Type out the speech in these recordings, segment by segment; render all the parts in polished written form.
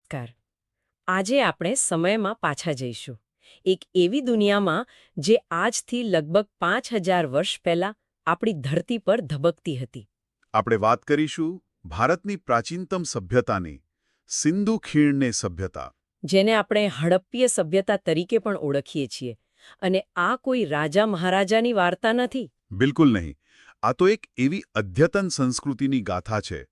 નમસ્કાર. આજે આપણે સમયમાં પાછા જઈશું. એક એવી દુનિયામાં જે આજથી લગભગ 5000 વર્ષ પહેલા આપણી ધરતી પર ધબકતી હતી. આપણે વાત કરીશું ભારતની પ્રાચીનતમ સભ્યતાની, સિંધુ ખીણની સભ્યતા. જેને આપણે હડપ્પીય સભ્યતા તરીકે પણ ઓળખીએ છીએ. અને આ કોઈ રાજા મહારાજાની વાર્તા નથી. બિલકુલ નહીં. આ તો એક એવી અદ્યતન સંસ્કૃતિની ગાથા છે,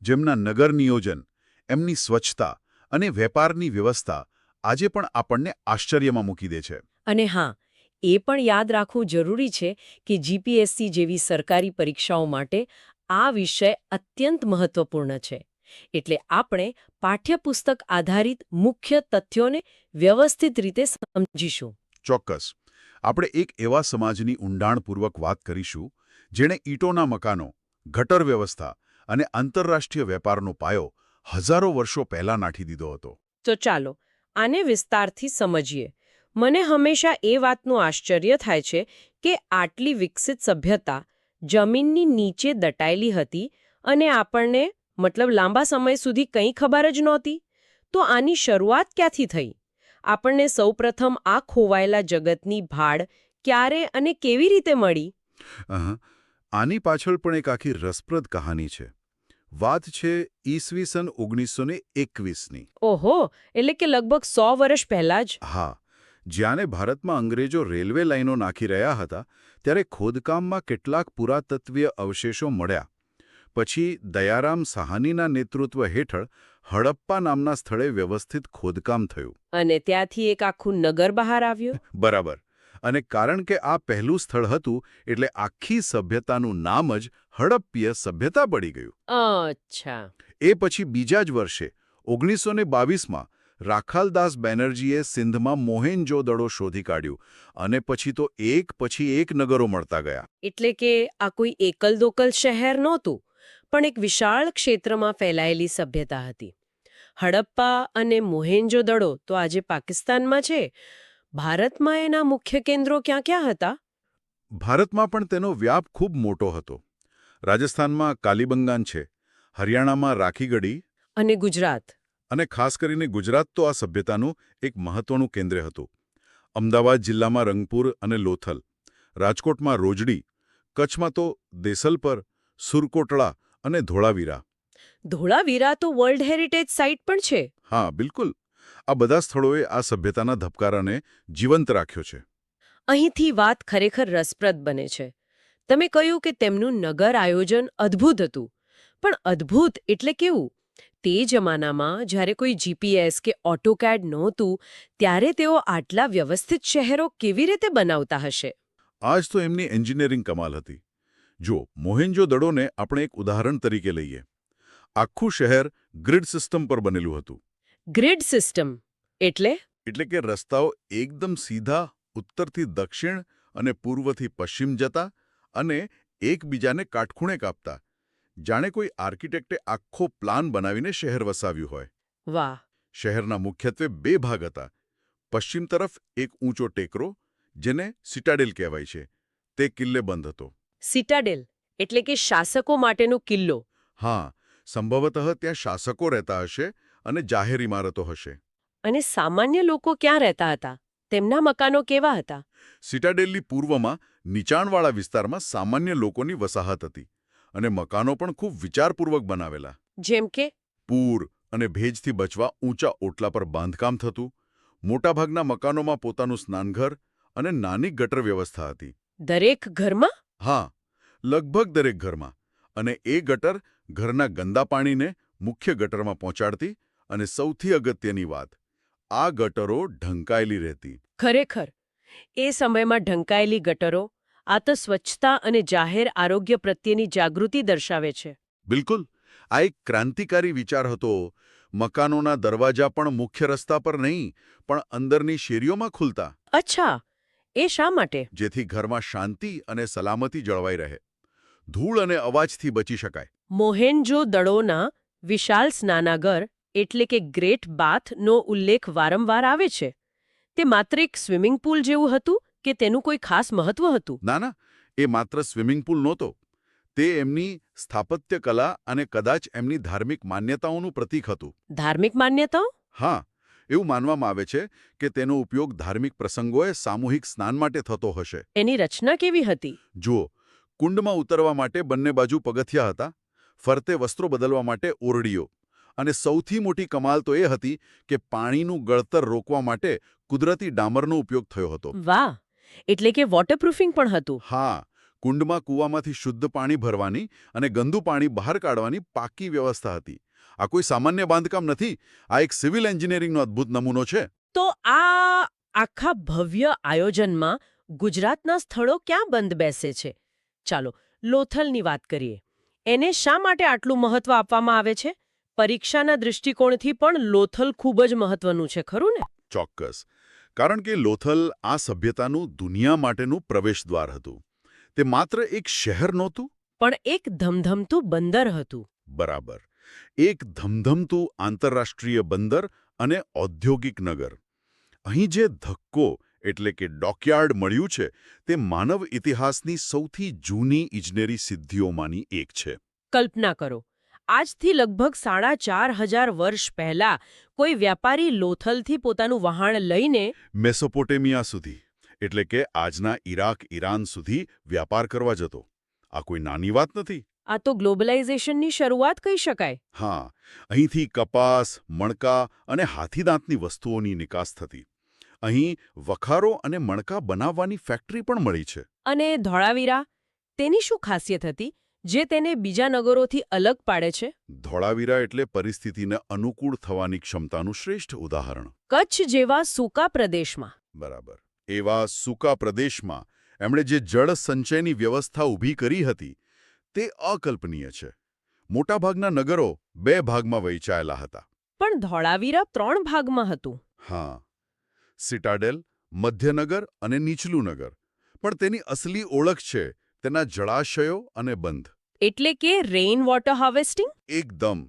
જેમના નગર નિયોજન, એમની સ્વચ્છતા અને વેપારની વ્યવસ્થા આજે પણ આપણને આશ્ચર્યમાં મૂકી દે છે. અને હા, એ પણ યાદ રાખવું જરૂરી છે કે જીપીએસસી જેવી સરકારી પરીક્ષાઓ માટે આ વિષય અત્યંત મહત્વપૂર્ણ છે. એટલે આપણે પાઠ્યપુસ્તક આધારિત મુખ્ય તથ્યોને વ્યવસ્થિત રીતે સમજીશું. ચોક્કસ. આપણે એક એવા સમાજની ઊંડાણપૂર્વક વાત કરીશું, જેણે ઈંટોના મકાનો, ગટર વ્યવસ્થા અને આંતરરાષ્ટ્રીય વેપારનો પાયો હજારો વર્ષો પહેલા નાખી દીધો હતો. તો ચાલો આને વિસ્તારથી સમજીએ. મને હંમેશા એ વાતનું આશ્ચર્ય થાય છે કે આટલી વિકસિત સભ્યતા જમીનની નીચે દટાયેલી હતી અને આપણને લાંબા સમય સુધી કંઈ ખબર જ નહોતી. તો આની શરૂઆત ક્યાંથી થઈ? આપણને સૌપ્રથમ આ ખોવાયેલા જગતની ભાડ ક્યારે અને કેવી રીતે મળી? આની પાછળ પણ એક આખી રસપ્રદ કહાની છે. વાત છે ઈસવીસન 1921ની. ઓહો, એટલે કે લગભગ 100 વર્ષ પહેલા જ. હા, જ્યારે ભારતમાં અંગ્રેજો રેલવે લાઈનો નાખી રહ્યા હતા, ત્યારે ખોદકામમાં કેટલાક પુરાતત્વીય અવશેષો મળ્યા. પછી દયારામ સાહાનીના નેતૃત્વ હેઠળ હડપ્પા નામના સ્થળે વ્યવસ્થિત ખોદકામ થયું. અને ત્યાંથી એક આખું નગર બહાર આવ્યું. બરાબર. અને કારણ કે આ પહેલું સ્થળ હતું, એટલે આખી સભ્યતાનું નામ જ હડપ્પીય સભ્યતા પડી ગયું. અચ્છા. એ પછી બીજા જ વર્ષે 1922માં રાખાલદાસ બેનર્જીએ સિંધમાં મોહેન્જો-દડો શોધી કાઢ્યું, અને પછી તો એક પછી એક નગરો મળતા ગયા. એટલે કે આ કોઈ એકલ-દોકલ શહેર નહોતું, પણ એક વિશાળ ક્ષેત્રમાં ફેલાયેલી સભ્યતા હતી. હડપ્પા અને મોહેન્જો-દડો તો આજે પાકિસ્તાનમાં છે. ભારતમાં એના મુખ્ય કેન્દ્રો ક્યાં ક્યાં હતા? ભારતમાં પણ તેનો વ્યાપ ખૂબ મોટો હતો. રાજસ્થાનમાં કાલીબંગાન છે, હરિયાણામાં રાખીગઢી અને ગુજરાત. અને ખાસ કરીને ગુજરાત તો આ સભ્યતાનું એક મહત્વનું કેન્દ્ર હતું. અમદાવાદ જિલ્લામાં રંગપુર અને લોથલ, રાજકોટમાં રોજડી, કચ્છમાં તો દેસલપર, સુરકોટડા અને ધોળાવીરા. ધોળાવીરા તો વર્લ્ડ હેરિટેજ સાઇટ પણ છે. હા, બિલકુલ. આ બધા સ્થળોએ આ સભ્યતાના ધબકારાને જીવંત રાખ્યો છે. અહીંથી વાત ખરેખર રસપ્રદ બને છે. તમે કહ્યું કે તેમનું નગર આયોજન અદ્ભુત હતું. પણ અદ્ભુત એટલે કેવું? તે જમાનામાં જ્યારે કોઈ જીપીએસ કે ઓટોકેડ નહોતું, ત્યારે તેઓ આટલા વ્યવસ્થિત શહેરો કેવી રીતે બનાવતા હશે? આજ તો એમની એન્જિનિયરિંગ કમાલ હતી. જો મોહેન્જો-દડોને આપણે એક ઉદાહરણ તરીકે લઈએ. આખું શહેર ગ્રીડ સિસ્ટમ પર બનેલું હતું. ગ્રીડ સિસ્ટમ એટલે? એટલે કે રસ્તાઓ એકદમ સીધા ઉત્તરથી દક્ષિણ અને પૂર્વથી પશ્ચિમ જતા અને એકબીજાને કાટખૂણે કાપતા. જાણે કોઈ આર્કિટેક્ટે આખો પ્લાન બનાવીને શહેર વસાવ્યું હોય. વાહ. શહેરના મુખ્યત્વે 2 ભાગ હતા. પશ્ચિમ તરફ એક ઊંચો ટેકરો, જેને સિટાડેલ કહેવાય છે, તે કિલ્લેબંધ હતો. સિટાડેલ એટલે કે શાસકો માટેનો કિલ્લો. હા, સંભવતઃ ત્યાં શાસકો રહેતા હશે અને જાહેર ઇમારતો હશે. અને સામાન્ય લોકો ક્યાં રહેતા હતા? તેમના મકાનો કેવા હતા? સિટાડેલની પૂર્વમાં નીચાણવાળા વિસ્તારમાં સામાન્ય લોકોની વસાહત હતી, અને મકાનો પણ ખૂબ વિચારપૂર્વક બનાવેલા. જેમ કે? પૂર અને ભેજથી બચવા ઊંચા ઓટલા પર બાંધકામ થતું. મોટાભાગના મકાનોમાં પોતાનું સ્નાનઘર અને નાની ગટર વ્યવસ્થા હતી. દરેક ઘરમાં? હા, લગભગ દરેક ઘરમાં. અને એ ગટર ઘરના ગંદા પાણીને મુખ્ય ગટરમાં પહોંચાડતી. અને સૌથી અગત્યની વાત, આ ગટરો ઢંકાયેલી રહેતી. ખરેખર, એ સમયમાં ઢંકાયેલી ગટરો, આ તો સ્વચ્છતા અને જાહેર આરોગ્ય પ્રત્યેની જાગૃતિ દર્શાવે છે. બિલકુલ. આ એક ક્રાંતિકારી વિચાર હતો. મકાનોના દરવાજા પણ મુખ્ય રસ્તા પર નહીં, પણ અંદરની શેરીઓમાં ખુલતા. અચ્છા, એ શા માટે? જેથી ઘરમાં શાંતિ અને સલામતી જળવાઈ રહે. ધૂળ અને અવાજથી બચી શકાય. મોહેન્જો-દડોના વિશાળ સ્નાનાગર એટલે કે ગ્રેટ બાથનો ઉલ્લેખ વારંવાર આવે છે. તે માત્ર એક સ્વિમિંગ પુલ જેવું હતું કે તેનું કોઈ ખાસ મહત્વ હતું? ના ના, એ માત્ર સ્વિમિંગ પુલ નહોતો. તે એમની સ્થાપત્ય કલા અને કદાચ એમની ધાર્મિક માન્યતાઓનું પ્રતીક હતું. ધાર્મિક માન્યતાઓ? હા, એવું માનવામાં આવે છે કે તેનો ઉપયોગ ધાર્મિક પ્રસંગોએ સામૂહિક સ્નાન માટે થતો હશે. એની રચના કેવી હતી? જુઓ, કુંડમાં ઉતરવા માટે બંને બાજુ પગથિયા હતા, ફરતે વસ્ત્રો બદલવા માટે ઓરડીઓ, અને સૌથી મોટી કમાલ તો એ હતી કે પાણીનું ગળતર રોકવા માટે કુદરતી ડામરનો ઉપયોગ થયો હતો. વાહ! એટલે કે વોટરપ્રૂફિંગ પણ હતું. હા, કુંડમાં કૂવામાંથી શુદ્ધ પાણી ભરવાની અને ગંદુ પાણી બહાર કાઢવાની પાકી વ્યવસ્થા હતી. આ કોઈ સામાન્ય બાંધકામ નથી, આ એક સિવિલ એન્જિનિયરિંગનો અદ્ભુત નમૂનો છે. તો આ આખા ભવ્ય આયોજનમાં ગુજરાતના સ્થળો ક્યાં બંધ બેસે છે? ચાલો, લોથલની વાત કરીએ. એને શા માટે આટલું મહત્વ આપવામાં આવે છે? પરીક્ષાના દૃષ્ટિકોણથી પણ લોથલ ખૂબ જ મહત્વનું છે, ખરું ને? ચોક્કસ. કારણ કે લોથલ આ સભ્યતાનું દુનિયા માટેનું પ્રવેશદ્વાર હતું. તે માત્ર એક શહેર નહોતું. પણ એક ધમધમતું બંદર હતું. બરાબર. એક ધમધમતું આંતરરાષ્ટ્રીય બંદર અને ઔદ્યોગિક નગર. અહીં જે ધક્કો એટલે કે ડોકયાર્ડ મળ્યું છે તે માનવ ઇતિહાસની સૌથી જૂની ઇજનેરી સિદ્ધિઓમાંની એક છે. કલ્પના કરો, આજથી લગભગ 4,500 વર્ષ પહેલા કોઈ વ્યાપારી લોથલથી પોતાનું વહાણ લઈને મેસોપોટેમિયા સુધી એટલે કે આજના ઇરાક ઈરાન સુધી વ્યાપાર કરવા જતો. આ કોઈ નાની વાત નથી. આ તો ગ્લોબલાઇઝેશનની શરૂઆત કહી શકાય. હા, અહીંથી કપાસ, મણકા અને હાથીદાંતની વસ્તુઓની નિકાસ થતી. અહીં વખારો અને મણકા બનાવવાની ફેક્ટરી પણ મળી છે. અને ધોળાવીરા, તેની શું ખાસિયત હતી જે તેને બીજા નગરોથી અલગ પાડે છે? ધોળાવીરા એટલે પરિસ્થિતિને અનુકૂળ થવાની ક્ષમતાનું શ્રેષ્ઠ ઉદાહરણ. કચ્છ જેવા સૂકા પ્રદેશમાં. બરાબર. એવા સૂકા પ્રદેશમાં એમણે જે જળ સંચયની વ્યવસ્થા ઊભી કરી હતી તે અકલ્પનીય છે. મોટાભાગના નગરો 2 ભાગમાં વહેંચાયેલા હતા. પણ ધોળાવીરા 3 ભાગમાં હતું. હા, સિટાડેલ, મધ્યનગર અને નીચલું નગર. પણ તેની અસલી ઓળખ છે તેના જળાશયો અને બંધ. એટલે કે રેઇન વોટર હાર્વેસ્ટિંગ. એકદમ.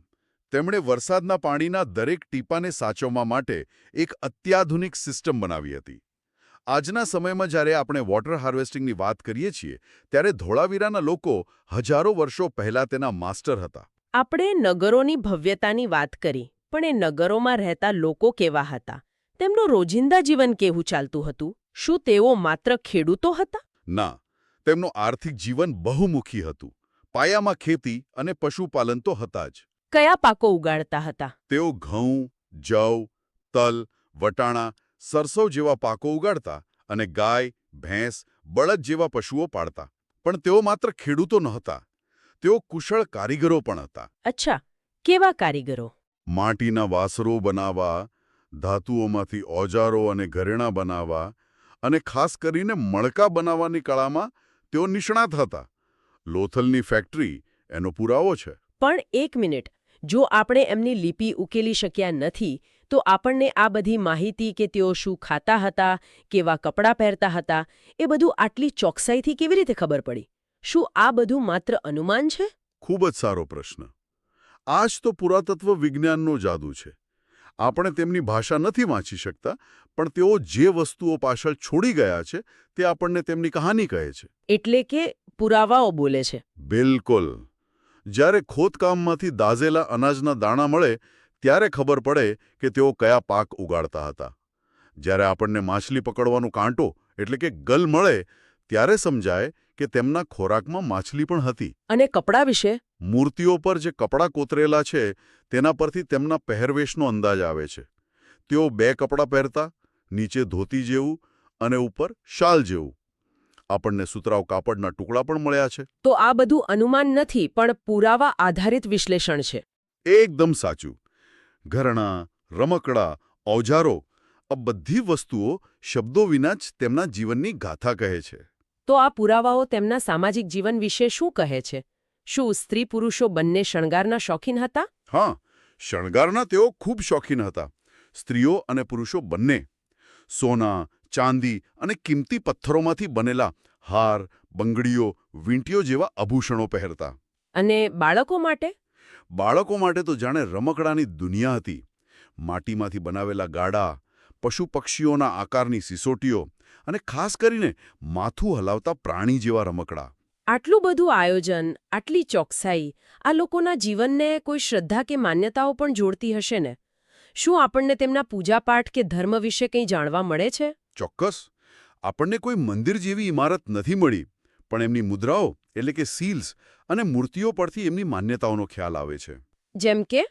તેમણે વરસાદના પાણીના દરેક ટીપાને સાચવવા માટે એક અત્યાધુનિક સિસ્ટમ બનાવી હતી. આજના સમયમાં જ્યારે આપણે વોટર હાર્વેસ્ટિંગની વાત કરીએ છીએ ત્યારે ધોળાવીરાના લોકો હજારો વર્ષો પહેલા તેના માસ્ટર હતા. આપણે નગરોની ભવ્યતાની વાત કરી, પણ એ નગરોમાં રહેતા લોકો કેવા હતા? તેમનું રોજિંદા જીવન કેવું ચાલતું હતું? શું તેઓ માત્ર ખેડૂતો હતા? ના, તેમનું આર્થિક જીવન બહુમુખી હતું. પાયામાં ખેતી અને પશુપાલન તો હતા જ. કયા પાકો ઉગાડતા હતા? તેઓ ઘઉં, જવ, તલ, વટાણા, સરસવ જેવા પાકો ઉગાડતા અને ગાય, ભેંસ, બળદ જેવા પશુઓ પાળતા. પણ તેઓ માત્ર ખેડૂતો નહોતા. તેઓ કુશળ કારીગરો પણ હતા. અચ્છા, કેવા કારીગરો? માટીના વાસરો બનાવવા, ધાતુઓમાંથી ઓજારો અને ઘરેણાં બનાવવા અને ખાસ કરીને મણકા બનાવવાની કળામાં તેઓ નિષ્ણાત હતા. લોથલની ફેક્ટરી એનો પુરાવો છે. પણ એક મિનિટ, જો આપણે એમની લિપિ ઉકેલી શક્યા નથી તો આપણને આ બધી માહિતી કે તેઓ શું ખાતા હતા, કેવા કપડાં પહેરતા હતા, એ બધું આટલી ચોકસાઈથી કેવી રીતે ખબર પડી? શું આ બધું માત્ર અનુમાન છે? ખૂબ જ સારો પ્રશ્ન. આ જ તો પુરાતત્વ વિજ્ઞાનનો જાદુ છે. આપણે તેમની ભાષા નથી વાંચી શકતા, પણ તેઓ જે વસ્તુઓ પાછળ છોડી ગયા છે તે આપણને તેમની કહાની કહે છે. એટલે કે પુરાવાઓ બોલે છે. બિલકુલ. જ્યારે ખોદકામમાંથી દાઝેલા અનાજના દાણા મળે ત્યારે ખબર પડે કે તેઓ કયા પાક ઉગાડતા હતા. જ્યારે આપણને માછલી પકડવાનો કાંટો એટલે કે ગલ મળે ત્યારે સમજાય કે તેમના ખોરાકમાં માછલી પણ હતી. અને કપડાં વિશે? મૂર્તિઓ પર જે કપડાં કોતરેલા છે તેના પરથી તેમના પહેરવેશનો અંદાજ આવે છે. તેઓ 2 કપડાં પહેરતા, નીચે ધોતી જેવું અને ઉપર શાલ જેવું. આપણને સુતરાઉ કાપડના ટુકડા પણ મળ્યા છે. તો આ બધું અનુમાન નથી પણ પુરાવા આધારિત વિશ્લેષણ છે. એકદમ સાચું. ઘરણા, રમકડા, ઓજારો આ બધી વસ્તુઓ શબ્દો વિના જ તેમના જીવનની ગાથા કહે છે. તો આ પુરાવાઓ તેમના સામાજિક જીવન વિશે શું કહે છે? શું સ્ત્રી પુરુષો બંને શણગારના શોખીન હતા? હા, શણગારના તેઓ ખૂબ શોખીન હતા. સ્ત્રીઓ અને પુરુષો બંને. સોના, ચાંદી અને કિંમતી પથ્થરોમાંથી બનેલા હાર, બંગડીઓ, વીંટીઓ જેવા આભૂષણો પહેરતા. અને બાળકો માટે? બાળકો માટે તો જાણે રમકડાની દુનિયા હતી. માટીમાંથી બનાવેલા ગાડા, પશુ પક્ષીઓના આકારની સિસોટીઓ અને ખાસ કરીને માથું હલાવતા પ્રાણી જેવા રમકડા. આટલું બધું આયોજન, આટલી ચોકસાઈ, આ લોકોના જીવનને કોઈ શ્રદ્ધા કે માન્યતાઓ પણ જોડતી હશે ને? શું આપણને તેમના પૂજાપાઠ કે ધર્મ વિશે કંઈ જાણવા મળે છે? ચોક્કસ. આપણને કોઈ મંદિર જેવી ઇમારત નથી મળી, પણ એમની મુદ્રાઓ એટલે કે સીલ્સ અને મૂર્તિઓ પરથી એમની માન્યતાઓનો ખ્યાલ આવે છે. જેમ કે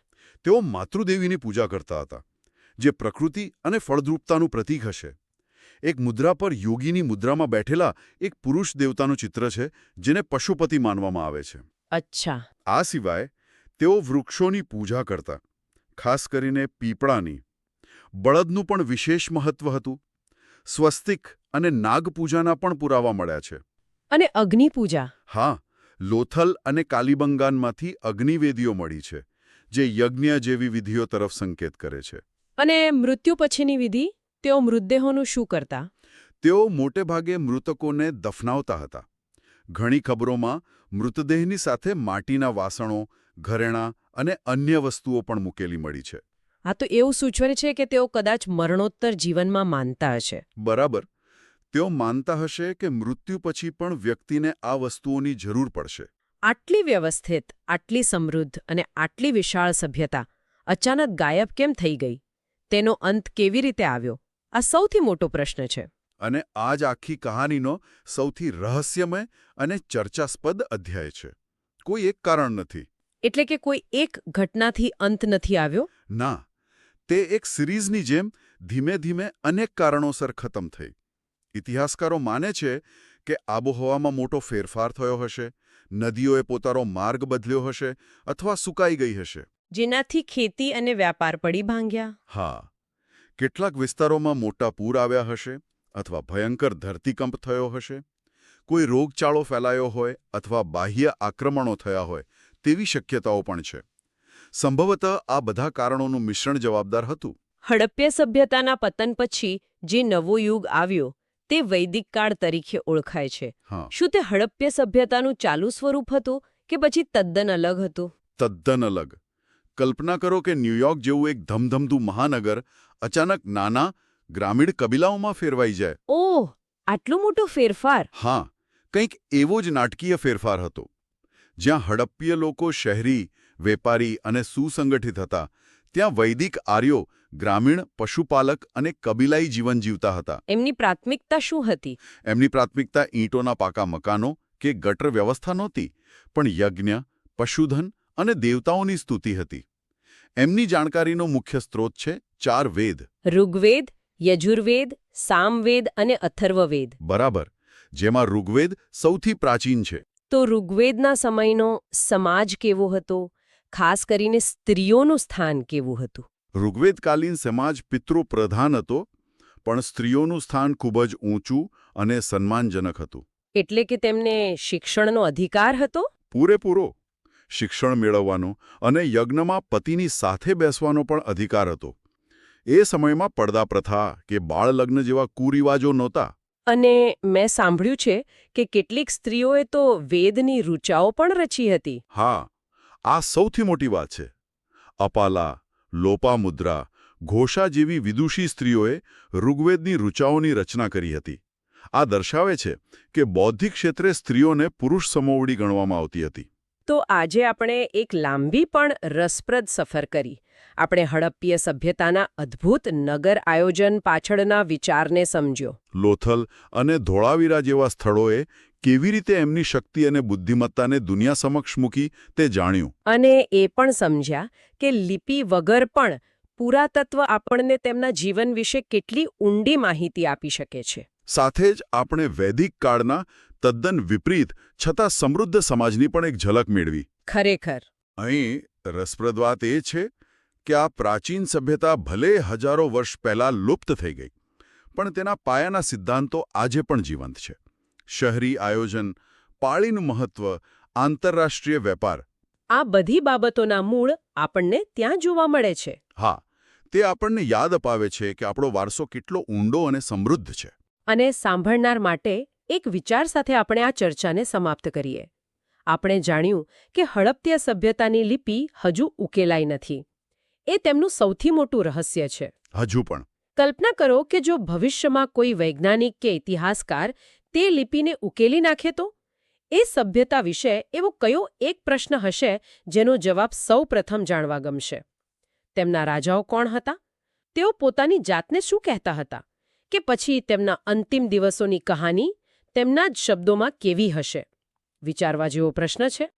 તેઓ માતૃદેવીની પૂજા કરતા હતા, જે પ્રકૃતિ અને ફળદ્રુપતાનું પ્રતીક હશે. એક મુદ્રા પર યોગીની મુદ્રામાં બેઠેલા એક પુરુષ દેવતાનું ચિત્ર છે, જેને પશુપતિ માનવામાં આવે છે. અચ્છા. આ સિવાય તેઓ વૃક્ષોની પૂજા કરતા, ખાસ કરીને પીપળાની. બળદનું પણ વિશેષ મહત્વ હતું. સ્વસ્તિક અને નાગપૂજાના પણ પુરાવા મળ્યા છે. અને અગ્નિ પૂજા? હા, લોથલ અને કાલીબંગાનમાંથી અગ્નિવેદીઓ મળી છે, જે યજ્ઞ જેવી વિધિઓ તરફ સંકેત કરે છે. અને મૃત્યુ પછીની વિધિ? તેઓ મૃતદેહોનું શું કરતા? તેઓ મોટેભાગે મૃતકોને દફનાવતા હતા. ઘણી ખબરોમાં મૃતદેહની સાથે માટીના વાસણો, ઘરેણાં અને અન્ય વસ્તુઓ પણ મૂકેલી મળી છે. આ તો એવું સૂચવે છે કે તેઓ કદાચ મરણોત્તર જીવનમાં માનતા હશે. બરાબર. તેઓ માનતા હશે કે મૃત્યુ પછી પણ વ્યક્તિને આ વસ્તુઓની જરૂર પડશે. આટલી વ્યવસ્થિત, આટલી સમૃદ્ધ અને આટલી વિશાળ સભ્યતા અચાનક ગાયબ કેમ થઈ ગઈ? તેનો અંત કેવી રીતે આવ્યો? આ સૌથી મોટો પ્રશ્ન છે. અને આ જ આખી કહાનીનો સૌથી રહસ્યમય અને ચર્ચાસ્પદ અધ્યાય છે. કોઈ એક કારણ નથી. એટલે કે કોઈ એક ઘટનાથી અંત નથી આવ્યો? ના, તે એક સિરીઝની જેમ ધીમે ધીમે અનેક કારણોસર ખતમ થઈ. ઇતિહાસકારો માને છે કે આબોહવામાં મોટો ફેરફાર થયો હશે, નદીઓએ પોતાનો માર્ગ બદલ્યો હશે અથવા સુકાઈ ગઈ હશે. જેનાથી ખેતી અને વ્યાપાર પડી ભાંગ્યા? હા, કેટલાક વિસ્તારોમાં મોટા પૂર આવ્યા હશે અથવા ભયંકર ધરતીકંપ થયો હશે. કોઈ રોગચાળો ફેલાયો હોય અથવા બાહ્ય આક્રમણો થયા હોય તેવી શક્યતાઓ પણ છે. સંભવતઃ આ બધા કારણોનું મિશ્રણ જવાબદાર હતું. હડપ્પા સભ્યતાના પતન પછી જે નવો યુગ આવ્યો તે વૈદિક કાળ તરીકે ઓળખાય છે. હા, શું તે હડપ્પા સભ્યતાનું ચાલુ સ્વરૂપ હતું કે પછી તદ્દન અલગ હતું? તદ્દન અલગ. કલ્પના કરો કે ન્યૂયોર્ક જેવું એક ધમધમતું મહાનગર અચાનક નાના ગ્રામીણ કબીલાઓમાં ફેરવાઈ જાય. ઓહ, આટલો મોટો ફેરફાર! હા, કંઈક એવો જ નાટકીય ફેરફાર હતો. જ્યાં હડપ્પીય લોકો શહેરી, વેપારી અને સુસંગઠિત હતા, ત્યાં વૈદિક આર્યો ગ્રામીણ, પશુપાલક અને કબીલાઈ જીવન જીવતા હતા. એમની પ્રાથમિકતા શું હતી? એમની પ્રાથમિકતા ઈંટોના પાકા મકાનો કે ગટર વ્યવસ્થા નહોતી, પણ યજ્ઞ, પશુધન અને દેવતાઓની સ્તુતિ હતી. એમની જાણકારીનો મુખ્ય સ્ત્રોત છે 4 વેદ. ઋગ્વેદ, યજુર્વેદ, સામવેદ અને અથર્વવેદ. બરાબર, જેમાં ઋગ્વેદ સૌથી પ્રાચીન છે. તો ઋગ્વેદના સમયનો સમાજ કેવો હતો? ખાસ કરીને સ્ત્રીઓનું સ્થાન કેવું હતું? ઋગ્વેદકાલીન સમાજ પિતૃપ્રધાન હતો, પણ સ્ત્રીઓનું સ્થાન ખૂબ જ ઊંચું અને સન્માનજનક હતું. એટલે કે તેમને શિક્ષણનો અધિકાર હતો? પૂરેપૂરો. શિક્ષણ મેળવવાનો અને યજ્ઞમાં પતિની સાથે બેસવાનો પણ અધિકાર હતો. એ સમયમાં પડદા પ્રથા કે બાળલગ્ન જેવા કુરિવાજો નહોતા. અને મેં સાંભળ્યું છે કે કેટલીક સ્ત્રીઓએ તો વેદની ઋચાઓ પણ રચી હતી. હા, આ સૌથી મોટી વાત છે. અપાલા, લોપામુદ્રા, ઘોષા જેવી વિદુષી સ્ત્રીઓએ ઋગ્વેદની ઋચાઓની રચના કરી હતી. આ દર્શાવે છે કે બૌદ્ધિક ક્ષેત્રે સ્ત્રીઓને પુરુષ સમોવડી ગણવામાં આવતી હતી. તો આજે આપણે એક લાંબી પણ રસપ્રદ સફર કરી. આપણે હડપ્પીય સભ્યતાના અદ્ભુત નગર આયોજન પાછળના વિચારને સમજ્યો. લોથલ અને ધોળાવીરા જેવા સ્થળોએ કેવી રીતે એમની શક્તિ અને બુદ્ધિમત્તાને દુનિયા સમક્ષ મૂકી તે જાણ્યું. અને એ પણ સમજ્યા કે લિપિ વગર પણ પુરાતત્વ આપણને તેમના જીવન વિશે કેટલી ઊંડી માહિતી આપી શકે છે. સાથે જ આપણે વૈદિક કાળના તદ્દન વિપરીત છતાં સમૃદ્ધ સમાજની પણ એક ઝલક મેળવી. ખરેખર. અહીં રસપ્રદ વાત એ છે કે આ પ્રાચીન સભ્યતા ભલે હજારો વર્ષ પહેલાં લુપ્ત થઈ ગઈ, પણ તેના પાયાના સિદ્ધાંતો આજે પણ જીવંત છે. શહેરી આયોજન, પાળીનું મહત્વ, આંતરરાષ્ટ્રીય વેપાર. આ બધી બાબતોના મૂળ આપણને ત્યાં જોવા મળે છે. હા, તે આપણને યાદ અપાવે છે કે આપણો વારસો કેટલો ઊંડો અને સમૃદ્ધ છે. અને સાંભળનાર માટે એક વિચાર સાથે આપણે આ ચર્ચાને સમાપ્ત કરીએ. આપણે જાણ્યું કે હડપ્પા સભ્યતાની લિપિ હજુ ઉકેલાઈ નથી. એ તેમનું સૌથી મોટું રહસ્ય છે. હજુ પણ. કલ્પના કરો કે જો ભવિષ્યમાં કોઈ વૈજ્ઞાનિક કે ઇતિહાસકાર તે લિપિને ઉકેલી નાખે તો? એ સભ્યતા વિશે એવો કયો એક પ્રશ્ન હશે જેનો જવાબ સૌ પ્રથમ જાણવા ગમશે? તેમના રાજાઓ કોણ હતા? તેઓ પોતાની જાતને શું કહેતા હતા? કે પછી તેમના અંતિમ દિવસોની કહાની તેમના જ શબ્દોમાં કેવી હશે? વિચારવા જેવો પ્રશ્ન છે.